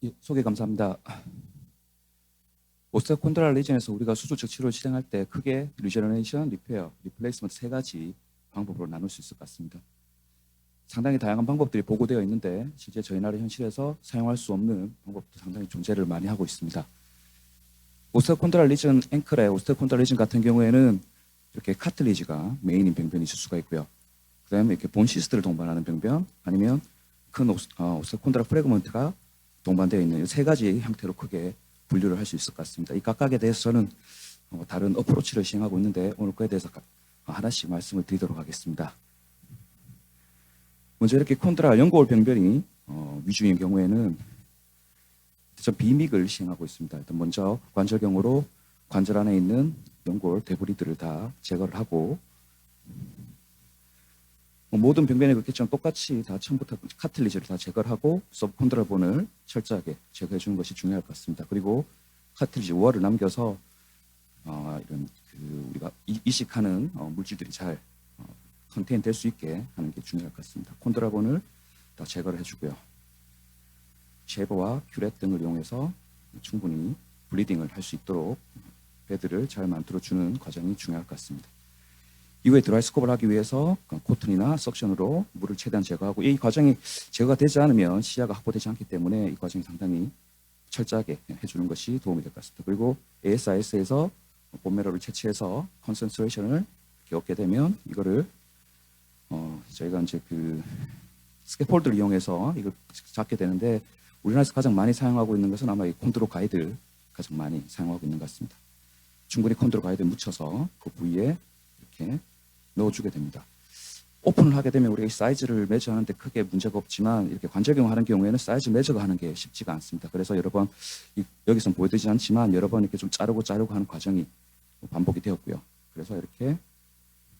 예, 소개 감사합니다. 오스테오콘드랄 리전에서 우리가 수술적 치료를 실행할 때 크게 리제너레이션, 리페어, 리플레이스먼트 세 가지 방법으로 나눌 수 있을 것 같습니다. 상당히 다양한 방법들이 보고되어 있는데 실제 저희 나라 현실에서 사용할 수 없는 방법도 상당히 존재를 많이 하고 있습니다. 오스테오콘드랄 리전 앵클의 오스테오콘드랄 리전 같은 경우에는 이렇게 카틀리지가 메인인 병변이 있을 수가 있고요. 그 다음에 이렇게 본 시스트를 동반하는 병변, 아니면 큰 오스테오콘드랄 프래그먼트가 동반되어 있는 세 가지 형태로 크게 분류를 할 수 있을 것 같습니다. 이 각각에 대해서는 다른 어프로치를 시행하고 있는데 오늘 그에 대해서 하나씩 말씀을 드리도록 하겠습니다. 먼저 이렇게 콘드랄 연골 병변이 위주인 경우에는 전 비믹을 시행하고 있습니다. 일단 먼저 관절경으로 관절 안에 있는 연골 데브리들을 다 제거를 하고, 모든 병변에 그렇겠지만 똑같이 다 처음부터 카틀리지를 다 제거를 하고 서브콘드랄 본을 철저하게 제거해 주는 것이 중요할 것 같습니다. 그리고 카틀리지 월을 남겨서 이런 우리가 이식하는 물질들이 잘 컨테인 될 수 있게 하는 게 중요할 것 같습니다. 콘드랄 본을 다 제거를 해주고요. 쉐이버와 큐렛 등을 이용해서 충분히 블리딩을 할 수 있도록 배드를 잘 만들어주는 과정이 중요할 것 같습니다. 이후에 드라이 스컵을 하기 위해서 코튼이나 석션으로 물을 최대한 제거하고, 이 과정이 제거가 되지 않으면 시야가 확보되지 않기 때문에 이 과정이 상당히 철저하게 해주는 것이 도움이 될 것 같습니다. 그리고 ASIS에서 본메로를 채취해서 컨센트레이션을 얻게 되면 이거를 저희가 이제 스캐폴드를 이용해서 이걸 잡게 되는데, 우리나라에서 가장 많이 사용하고 있는 것은 아마 이 콘드로 가이드 가장 많이 사용하고 있는 것 같습니다. 충분히 콘드로 가이드에 묻혀서 그 부위에 이렇게 넣어주게 됩니다. 오픈을 하게 되면 우리가 이 사이즈를 매저하는데 크게 문제가 없지만 이렇게 관절경 하는 경우에는 사이즈 매저가 하는 게 쉽지가 않습니다. 그래서 여러 번 여기서는 보여드리지 않지만 여러 번 이렇게 좀 자르고 하는 과정이 반복이 되었고요. 그래서 이렇게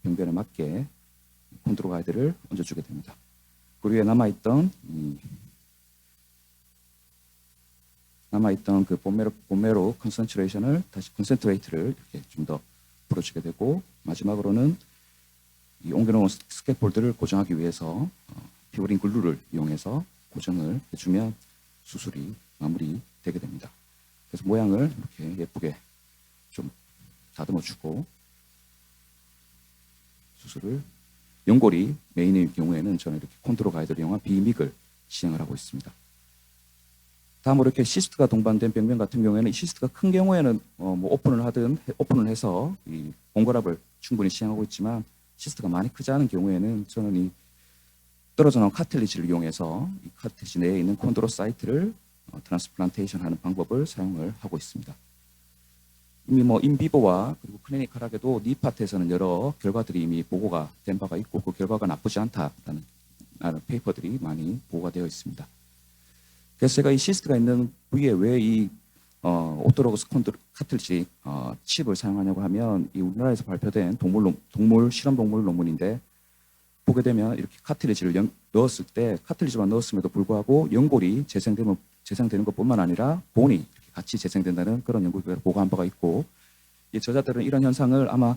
병변에 맞게 콘드로 가이드를 얹어주게 됩니다. 그 위에 남아있던 그 본메로 컨센트레이션을 다시 컨센트레이트를 이렇게 좀 더 풀어주게 되고, 마지막으로는 이 옮겨놓은 스캐폴드를 고정하기 위해서 피버링 글루를 이용해서 고정을 해주면 수술이 마무리되게 됩니다. 그래서 모양을 이렇게 예쁘게 좀 다듬어주고 수술을, 연골이 메인일 경우에는 저는 이렇게 콘드로 가이드를 이용한 비믹을 시행을 하고 있습니다. 다음으로 이렇게 시스트가 동반된 병변 같은 경우에는, 이 시스트가 큰 경우에는 오픈을 하든 오픈을 해서 이 봉골압을 충분히 시행하고 있지만, 시스트가 많이 크지 않은 경우에는 저는 이 떨어져 나온 카틀리지를 이용해서 이 카틀리지 내에 있는 콘드로사이트를 트랜스플란테이션 하는 방법을 사용을 하고 있습니다. 이미 인비보와 그리고 클리니컬하게도 니파트에서는 여러 결과들이 이미 보고가 된 바가 있고, 그 결과가 나쁘지 않다라는 페이퍼들이 많이 보고가 되어 있습니다. 그래서 제가 이 시스트가 있는 부위에 왜 이 오토로그스 콘드 카틀리지 칩을 사용하냐고 하면, 이 우리나라에서 발표된 실험 동물 논문인데, 보게 되면 이렇게 카틀리지를 넣었을 때 카틀리지만 넣었음에도 불구하고 연골이 재생되는 것뿐만 아니라 본이 이렇게 같이 재생된다는 그런 연구 결과를 보고한 바가 있고, 이 저자들은 이런 현상을 아마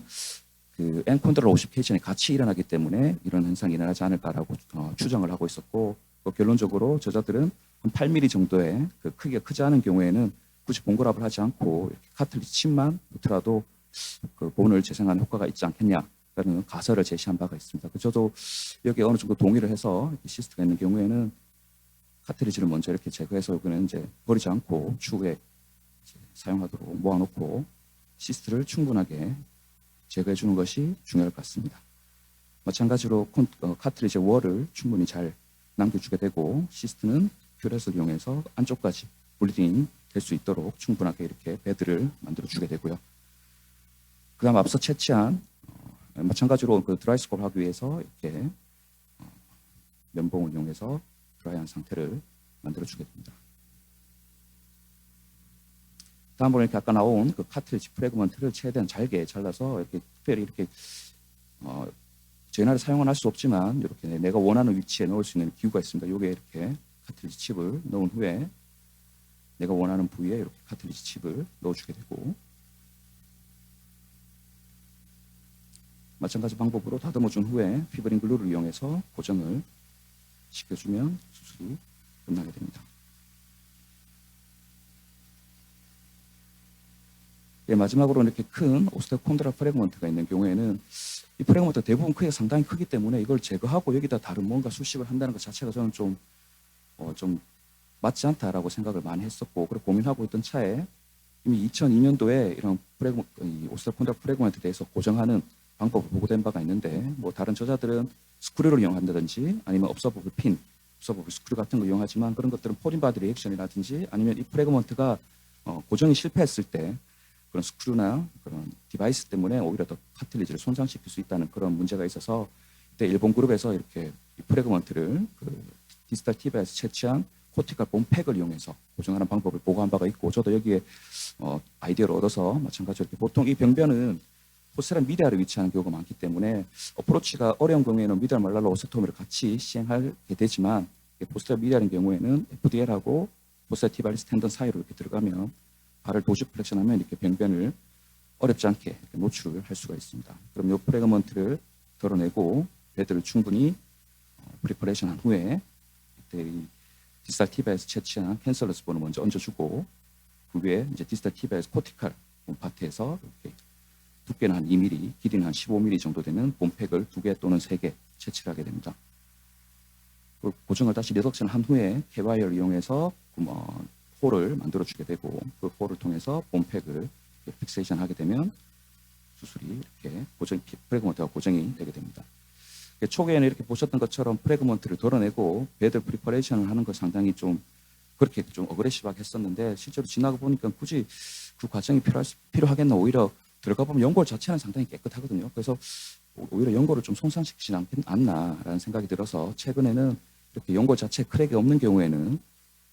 엔콘드랄 50K전에 같이 일어나기 때문에 이런 현상이 일어나지 않을까라고 추정을 하고 있었고, 결론적으로 저자들은 한 8mm 정도의 크기가 크지 않은 경우에는 굳이 봉골압을 하지 않고 이렇게 카틀리지 칩만 넣더라도 본을 재생하는 효과가 있지 않겠냐라는 가설을 제시한 바가 있습니다. 저도 여기에 어느 정도 동의를 해서 시스트가 있는 경우에는 카틀리지를 먼저 이렇게 제거해서 여기는 이제 버리지 않고 추후에 사용하도록 모아놓고 시스트를 충분하게 제거해 주는 것이 중요할 것 같습니다. 마찬가지로 카틀리지 월을 충분히 잘 남겨주게 되고, 시스트는 큐렛을 이용해서 안쪽까지 블리딩 될 수 있도록 충분하게 이렇게 배드를 만들어 주게 되고요. 그 다음 앞서 채취한 마찬가지로 드라이 스컵을 하기 위해서 이렇게 면봉을 이용해서 드라이한 상태를 만들어 주게 됩니다. 다음으로 이렇게 아까 나온 카틀리지 프래그먼트를 최대한 잘게 잘라서 이렇게 특별히 이렇게 저희 나라에 사용은 할 수 없지만 이렇게 내가 원하는 위치에 넣을 수 있는 기구가 있습니다. 이게 이렇게 카틀리지 칩을 넣은 후에 내가 원하는 부위에 이렇게 카틀리지 칩을 넣어주게 되고, 마찬가지 방법으로 다듬어준 후에 피버링 글루를 이용해서 고정을 시켜주면 수술이 끝나게 됩니다. 예, 마지막으로 이렇게 큰 오스테오콘드랄 프래그먼트가 있는 경우에는 이 프래그먼트 대부분 크기가 상당히 크기 때문에 이걸 제거하고 여기다 다른 뭔가 수식을 한다는 것 자체가 저는 좀 맞지 않다라고 생각을 많이 했었고, 그리고 고민하고 있던 차에 이미 2002년도에 이런 오스테오콘드랄 프래그먼트에 대해서 고정하는 방법을 보고된 바가 있는데, 뭐 다른 저자들은 스크류를 이용한다든지 아니면 업서버블 핀, 업서버블 스크류 같은 걸 이용하지만, 그런 것들은 포린바디 리액션이라든지 아니면 이 프래그먼트가 고정이 실패했을 때 그런 스크류나 그런 디바이스 때문에 오히려 더 카틀리지를 손상시킬 수 있다는 그런 문제가 있어서, 그때 일본 그룹에서 이렇게 이 프래그먼트를 그 디지털 TV에서 채취한 코티칼 봄팩을 이용해서 고정하는 방법을 보고한 바가 있고, 저도 여기에 아이디어를 얻어서 마찬가지로 이렇게 보통 이 병변은 포스란 미디아를 위치하는 경우가 많기 때문에 어프로치가 어려운 경우에는 미디아 말랄로 오세토미를 같이 시행하게 되지만, 포스란 미디아인 경우에는 FDL하고 포스란 티바리 스탠던 사이로 이렇게 들어가면 발을 도시 플렉션하면 이렇게 병변을 어렵지 않게 이렇게 노출을 할 수가 있습니다. 그럼 이 프래그먼트를 덜어내고 배드를 충분히 프리퍼레이션 한 후에 이때 이 디지털 티바에서 채취한 캔슬러스 본을 먼저 얹어주고, 그 위에 이제 디지털 티바에서 코티칼 파트에서 이렇게 두께는 한 2mm, 길이는 한 15mm 정도 되는 봄팩을 2개 또는 3개 채취를 하게 됩니다. 그 고정을 다시 리덕션 한 후에 K와이어를 이용해서 홀을 만들어주게 되고, 그 홀을 통해서 봄팩을 픽세이션 하게 되면 수술이 이렇게 프래그먼트가 고정이 되게 됩니다. 초기에는 이렇게 보셨던 것처럼 프래그먼트를 덜어내고 배드 프리퍼레이션을 하는 거 상당히 좀 그렇게 좀 어그레시브하게 했었는데, 실제로 지나가 보니까 굳이 그 과정이 필요하겠나, 오히려 들어가 보면 연골 자체는 상당히 깨끗하거든요. 그래서 오히려 연골을 좀 손상시키지 않나라는 생각이 들어서, 최근에는 이렇게 연골 자체에 크랙이 없는 경우에는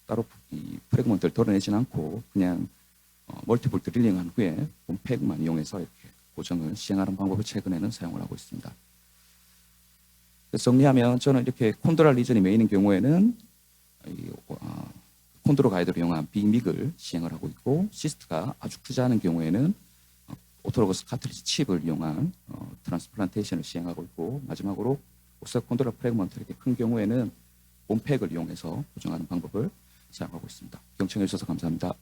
따로 이 프래그먼트를 덜어내지는 않고 그냥 멀티플 드릴링한 후에 봄팩만 이용해서 이렇게 고정을 시행하는 방법을 최근에는 사용을 하고 있습니다. 그래서 정리하면, 저는 이렇게 콘드랄 리전이 메인인 경우에는 콘드로 가이드를 이용한 빅믹을 시행을 하고 있고, 시스트가 아주 크지 않은 경우에는 오토로거스 카트리지 칩을 이용한 트랜스플란테이션을 시행하고 있고, 마지막으로 오스테오콘드랄 프래그먼트 이렇게 큰 경우에는 봄팩을 이용해서 고정하는 방법을 사용하고 있습니다. 경청해 주셔서 감사합니다.